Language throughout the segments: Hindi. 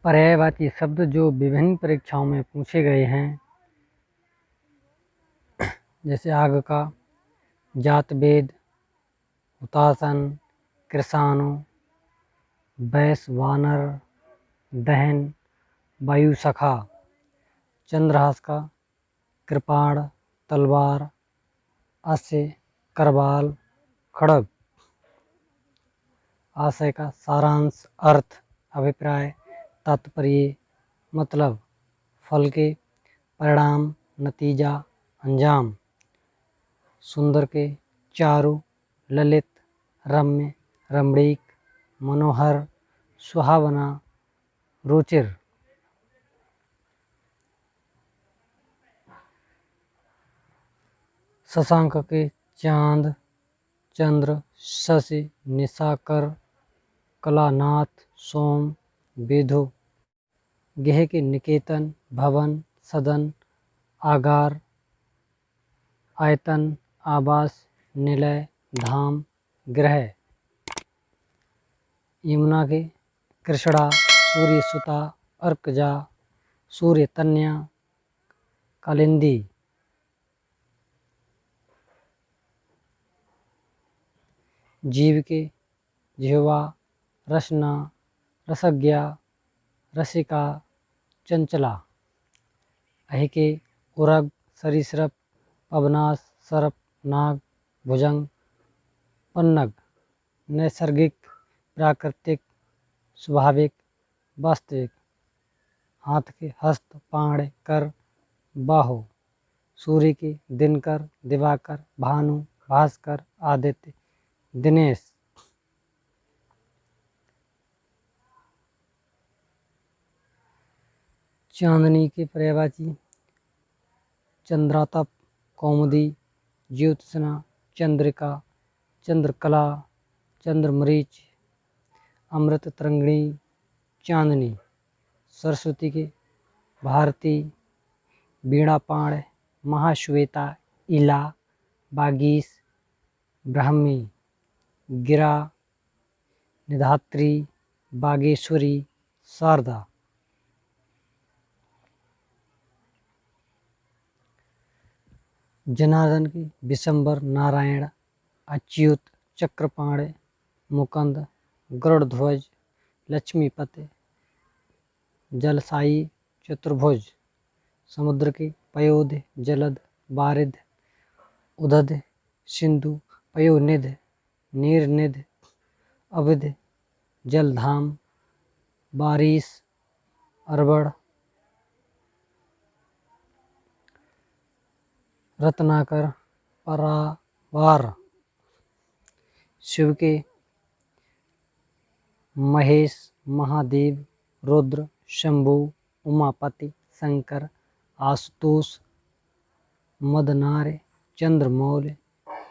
पर्यायवाची शब्द जो विभिन्न परीक्षाओं में पूछे गए हैं, जैसे आग का, जातवेद, हुतासन, कृषाणु, वैश्वानर, दहन, वायुसखा, चंद्रहास का, कृपाण, तलवार, अस्य, करवाल, खड़ग। आशय का सारांश, अर्थ, अभिप्राय, तात्पर्य, मतलब, फल के, परिणाम, नतीजा, अंजाम। सुंदर के, चारु, ललित, रम्य, रमणीक, मनोहर, सुहावना, रुचिर। शशांक के, चांद, चंद्र, शशि, निशाकर, कलानाथ, सोम, विधु। गेह के, निकेतन, भवन, सदन, आगार, आयतन, आवास, निलय, धाम, ग्रह। यमुना के, कृष्णा, सूर्य सुता, अर्कजा, सूर्य तन्या, कालिंदी। जीव के, जिह्वा, रसना, रसज्ञा, रसिका, चंचला। अहि के, उरग, सरीसृप, पवनाश, सर्प, नाग, भुजंग, पन्नग। नैसर्गिक, प्राकृतिक, स्वाभाविक, वास्तविक। हाथ के, हस्त, पाण, कर, बाहु। सूर्य के, दिनकर, दिवाकर, भानु, भास्कर, आदित्य, दिनेश। चांदनी के पर्यायवाची, चंद्रातप, कौमुदी, ज्योत्सना, चंद्रिका, चंद्रकला, चंद्रमरीच, अमृत तरंगिणी, चांदनी। सरस्वती के, भारती, वीणापाण, महाश्वेता, इला, बागीश, ब्राह्मी। गिरा, निधात्री, बागेश्वरी, शारदा। जनार्दन की, विशंबर, नारायण, अच्युत, चक्रपाण, मुकुंद, गरुड़ध्वज, लक्ष्मीपति, जलसाई, चतुर्भुज। समुद्र की, पयोध, जलद, वारिध, उदध, सिंधु, पयोनिध, नीरनिध, अविध, जलधाम, बारिश, अरबड़। रत्नाकर, परावार। शिव के, महेश, महादेव, रुद्र, शंभु, उमापति, शंकर, आशुतोष, मदनार्य, चंद्रमौल,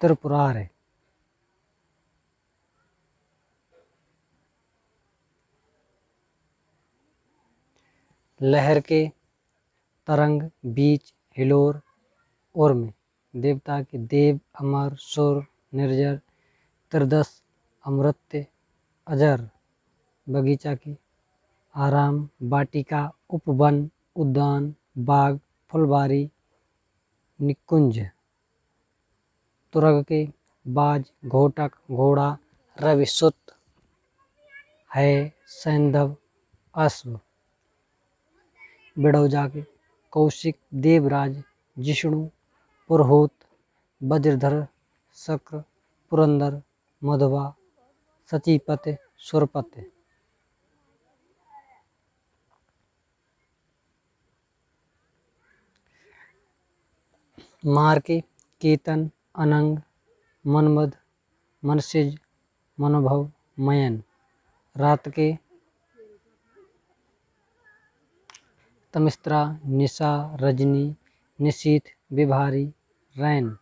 त्रिपुरार्य। लहर के, तरंग, बीच, हिलोर, उर्मी। देवता के, देव, अमर, सुर, निर्जर, त्रिदश, अमृत्य, अजर। बगीचा की, आराम, वाटिका, उपवन, उद्यान, बाग, फुलवारी, निकुंज। तुरग के, बाज, घोटक, घोड़ा, रविसुत, है, सैंधव, अश्व। बिड़ौजा के, कौशिक, देवराज, जिष्णु, पुरहोत, वज्रधर, शक्र, पुरंदर, मधुबा, सचीपति, सुरपति। मार के, केतन, अनंग, मनमद, मनसिज, मनोभव, मयन। रात के, तमिस्त्रा, निशा, रजनी, निशीथ, विभारी, रैन।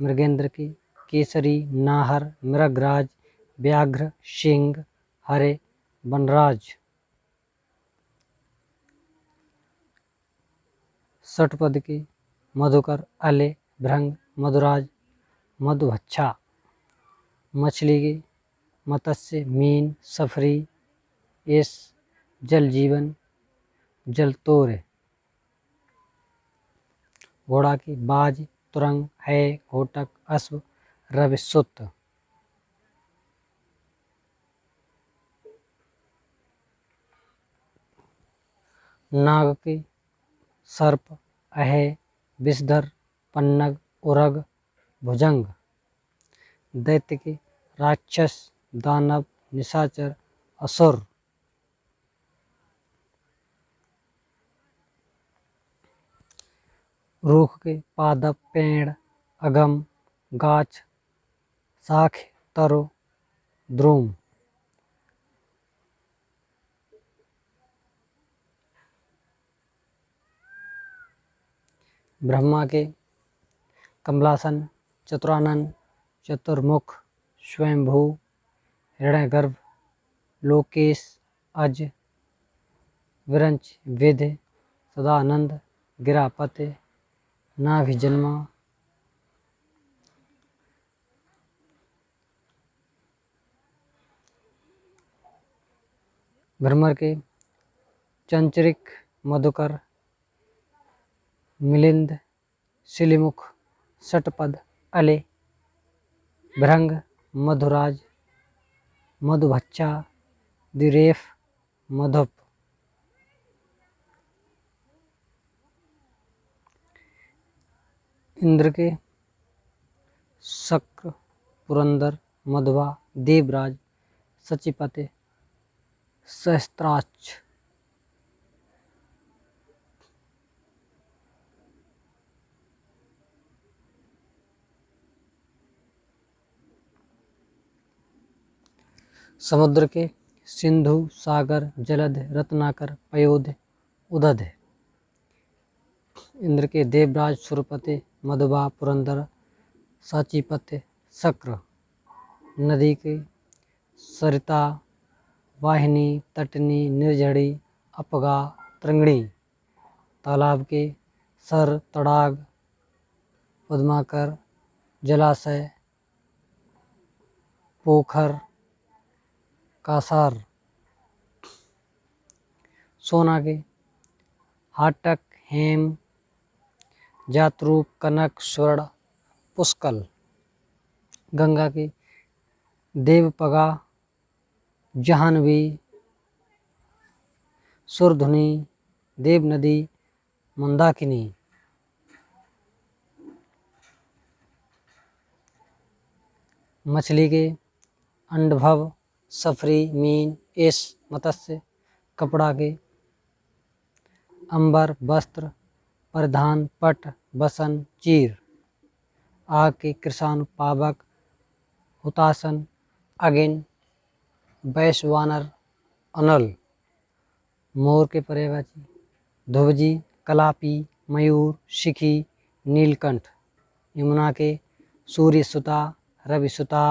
मृगेंद्र की, केसरी, नाहर, मृगराज, व्याघ्र, सिंह, हरे, वनराज। षटपद की, मधुकर, अले, भृंग, मधुराज, मधुभच्छा। मछली की, मत्स्य, मीन, सफरी, एस, जल जीवन जल तोरे। घोड़ा की बाज तुरंग है घोटक अश्व रवि सुत। नाग के सर्प अहे विषधर पन्नग उरग भुजंग। दैत्य के राक्षस दानव निशाचर असुर। रूख के पादप पेड़ अगम गाछ शाख तरो द्रुम। ब्रह्मा के कमलासन चतुरानन चतुर्मुख स्वयंभू हिरण्यगर्भ लोकेश अज विरंच विधि सदानंद गिरापते नाभि जन्मा। भ्रमर के चंचरिक मधुकर मिलिंद शिलिमुख षटपद अले भृंग मधुराज मधुभच्चा दिरेफ मधुप। इंद्र के शक्र पुरंदर मधुवा देवराज सचिपते सहस्त्राक्ष। समुद्र के सिंधु सागर जलध रत्नाकर पयोध उदध। इंद्र के देवराज सुरपति मधुबा पुरंदर साचीपति शक्र। नदी के सरिता वाहिनी तटनी निर्झड़ी अपगा त्रंगड़ी। तालाब के सर तड़ाग पद्माकर जलाशय पोखर कासार। सोना के हाटक हेम जातरूप कनक स्वर्ण पुष्कल। गंगा के देवपगा जहानवी सुरधुनी देव नदी मंदाकिनी। मछली के अंडभव सफरी मीन एस मत्स्य। कपड़ा के अंबर वस्त्र परिधान पट बसन चीर। आग के कृषाणु पावक हुतासन अगिन वैश्वानर अनल। मोर के पर्यायवाची ध्रुवजी कलापी मयूर शिखी नीलकंठ। यमुना के सूर्य सुता रवि सुता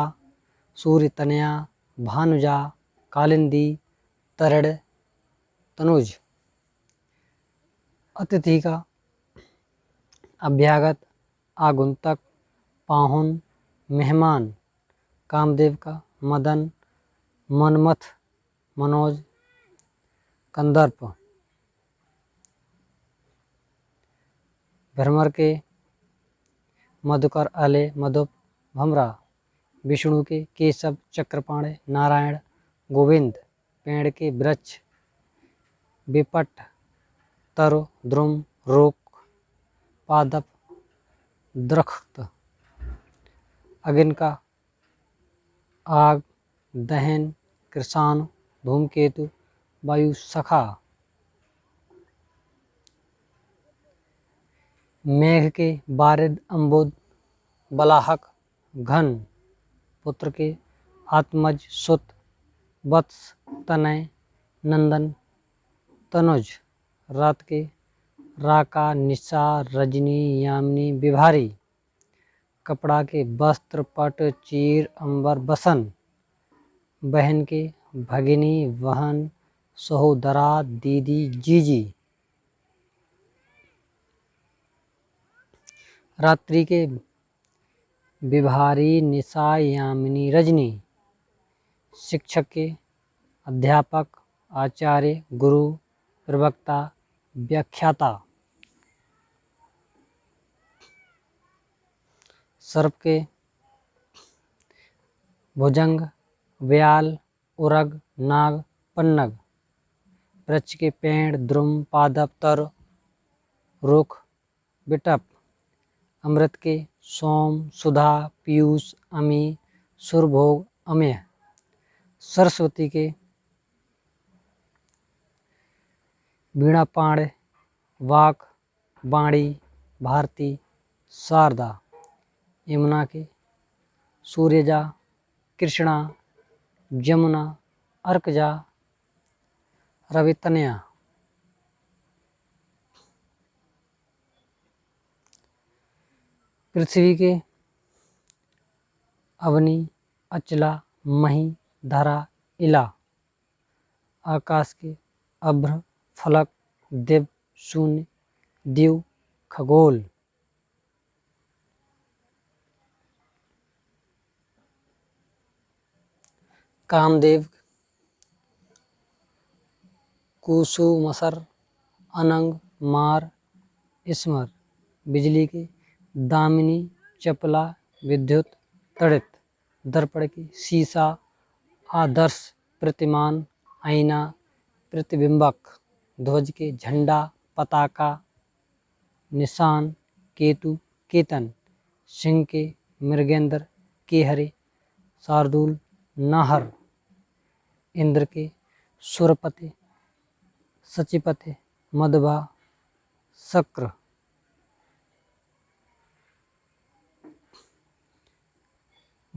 सूर्य तनया भानुजा कालिंदी तरण तनुज। अतिथि का अभ्यागत आगुंतक पाहुन मेहमान। कामदेव का मदन मनमथ मनोज कंदर्प। भ्रमर के मधुकर अले मधुप भमरा। विष्णु के केशव चक्रपाणे नारायण गोविंद। पेड़ के वृक्ष विपट तरु द्रुम रोक पादप दरख्त। अगिन का आग दहन कृषाणु धूमकेतु वायु सखा। मेघ के बारिद अम्बुद बलाहक घन। पुत्र के आत्मज सुत वत्स तनय नंदन तनुज। रात के राका निशा रजनी यामिनी विभारी। कपड़ा के वस्त्र पट चीर अंबर बसन। बहन के भगिनी वहन सहोदरा दीदी जीजी। रात्रि के विभारी निशा यामिनी रजनी। शिक्षक के अध्यापक आचार्य, गुरु, प्रवक्ता, व्याख्याता। सर्प के भुजंग, व्याल, उरग, नाग, पन्नग। वृक्ष के पेड़, द्रुम, पादप, तर, रुख, बिटप। अमृत के सोम, सुधा, पीयूष, अमी, सुरभोग, अमेय। सरस्वती के वीणापाण, वाक, वाणी, भारती, शारदा। यमुना के सूर्यजा, कृष्णा, जमुना, अर्कजा, रवितनया। पृथ्वी के अवनी, अचला, मही, धरा, इला। आकाश के अभ्र, फलक, दिव्य, शून्य, दिव, खगोल। कामदेव, कुसुमसर, अनंग, मार, स्मर। बिजली के दामिनी, चपला, विद्युत, तड़ित। दर्पण के शीशा, आदर्श, प्रतिमान, आईना, प्रतिबिंबक। ध्वज के झंडा, पताका, निशान, केतु, केतन। सिंह के मृगेंद्र, केहरे, शार्दूल, नाहर। इंद्र के सुरपति, सचिपति, मदभा, शक्र।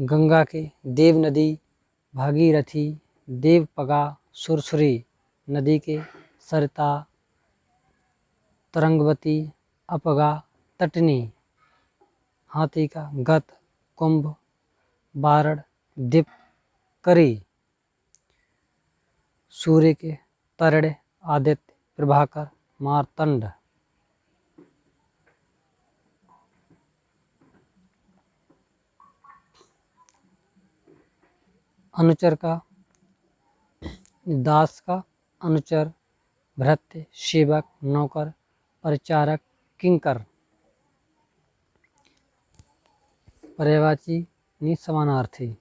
गंगा के देव नदी, भागीरथी, देवपगा, सुरसुरी। नदी के सरिता, तरंगवती, अपगा, तटनी। हाथी का गत, कुंभ, बारड़, दीप, करी। सूर्य के तरड़, आदित्य, प्रभाकर, मार्तंड। अनुचर का दास का अनुचर, भृत्य, सेवक, नौकर, परिचारक, किंकर। पर्यायवाची नि समानार्थी।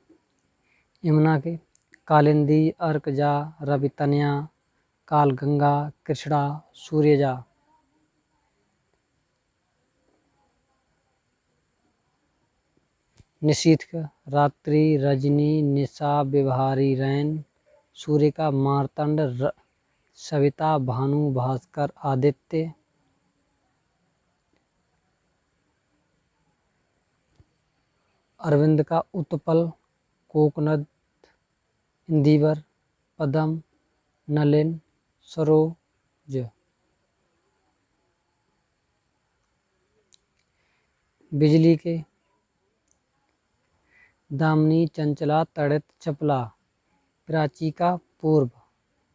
यमुना के कालिंदी, अर्कजा, रवितनया, कालगंगा, कृष्णा, सूर्यजा। निशीथ का रात्रि, रजनी, निशा, व्यवहारी, रैन। सूर्य का मार्तंड, सविता, भानु, भास्कर, आदित्य। अरविंद का उत्पल, कोकनद, इंदिवर, पदम, नलिन, सरोज। बिजली के दामिनी, चंचला, तड़ित, चपला। प्राची का पूर्व,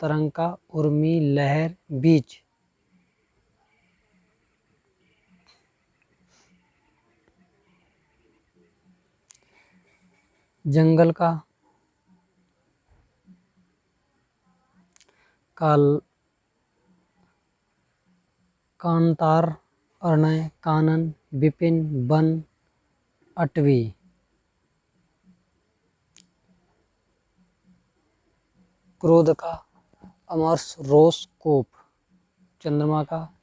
तरंग का उर्मी, लहर, बीच। जंगल का कांतार, अर्णय, कानन, विपिन, वन, अटवी। क्रोध का अमर्ष, रोष, कोप। चंद्रमा का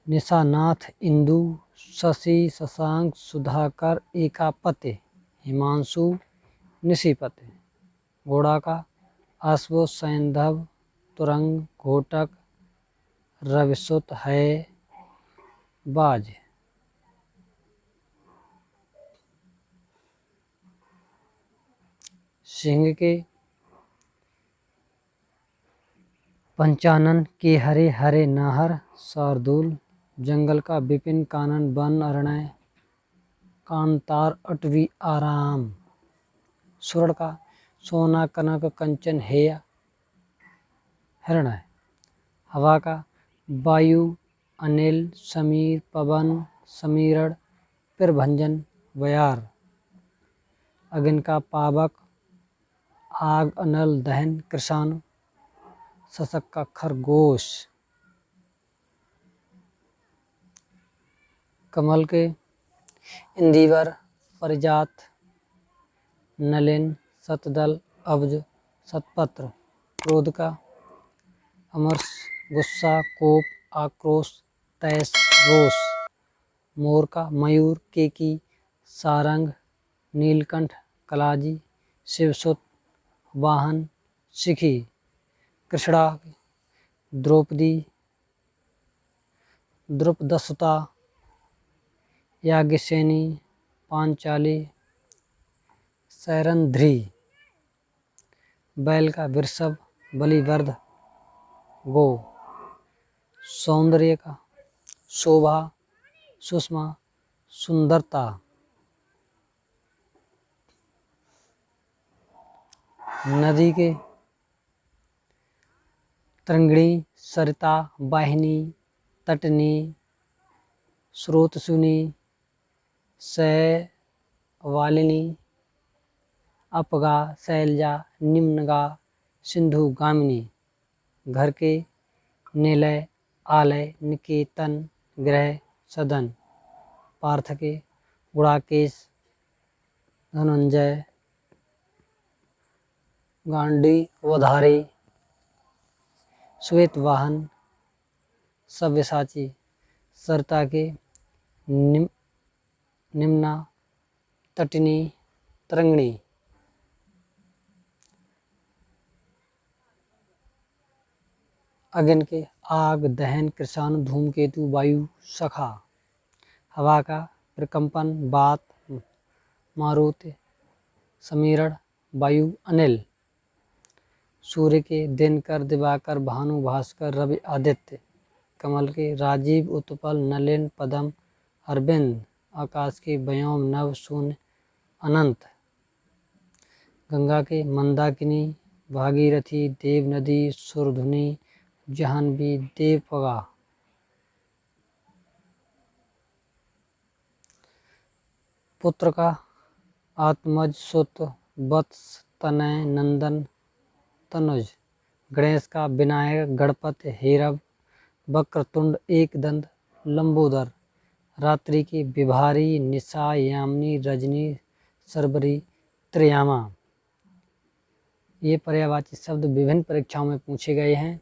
निशानाथ, इंदु, शशि, शशांक, सुधाकर, एकापति, हिमांशु, निशिपति। घोड़ा का अश्व, सैंधव, तुरंग, घोटक, रविसुत, है, बाज। सिंह के पंचानन, के हरे, हरे, नाहर, शार्दूल। जंगल का विपिन, कानन, वन, अर्णय, कांतार, अटवी, आराम। स्वर्ण का सोना, कनक, कंचन, हेय, हिरण्य। हवा का वायु, अनिल, समीर, पवन, समीरण, प्रभंजन, वयार। अग्नि का पावक, आग अनल दहन कृषाणु। शशक का खरगोश। कमल के इंदिवर, परिजात, नलिन, शतदल, अब्ज, शतपत्र। क्रोध का अमर्ष, गुस्सा, कोप, आक्रोश, तैश, रोष। मोर का मयूर, केकी, सारंग, नीलकंठ, कलाजी, शिवसुत, वाहन, शिखी। कृष्णा द्रौपदी, द्रुपदसुता, याज्ञसेनी, पांचाली, सैरंध्री। बैल का वृषभ, बलिवर्ध, गो। सौंदर्य का शोभा, सुषमा, सुंदरता। नदी के तरंगिणी, सरिता, वाहिनी, तटनी, स्रोतसुनी, शैवालिनी, अपगा, शैलजा, निम्नगा, सिंधुगामिनी। घर के निलय, आलय, निकेतन, गृह, सदन। पार्थ के गुड़ाकेश, धनंजय, गांडी, वधारी, श्वेतवाहन, सव्यसाची। सरिता के निम्ना, तटिनी, तरंगिणी। अग्नि के आग, दहन, कृषाणु, धूमकेतु, वायु, सखा। हवा का प्रकंपन, बात, मारुति, समीरण, वायु, अनिल। सूर्य के दिनकर, दिवाकर, भानु, भास्कर, रवि, आदित्य। कमल के राजीव, उत्पल, नलिन, पद्म, अरविंद। आकाश के व्योम, नभ, शून्य, अनंत। गंगा के मंदाकिनी, भागीरथी, देवनदी, सुरधुनी, जाह्नवी, देवपगा। पुत्र का आत्मज, सुत, वत्स, तनय, नंदन, तनुज। गणेश का विनायक, गणपति, हेरब, वक्रतुंड, एकदंत, लंबोदर। रात्रि की विभारी, निशा, यामिनी, रजनी, शर्वरी, त्रियामा। ये पर्यायवाची शब्द विभिन्न परीक्षाओं में पूछे गए हैं।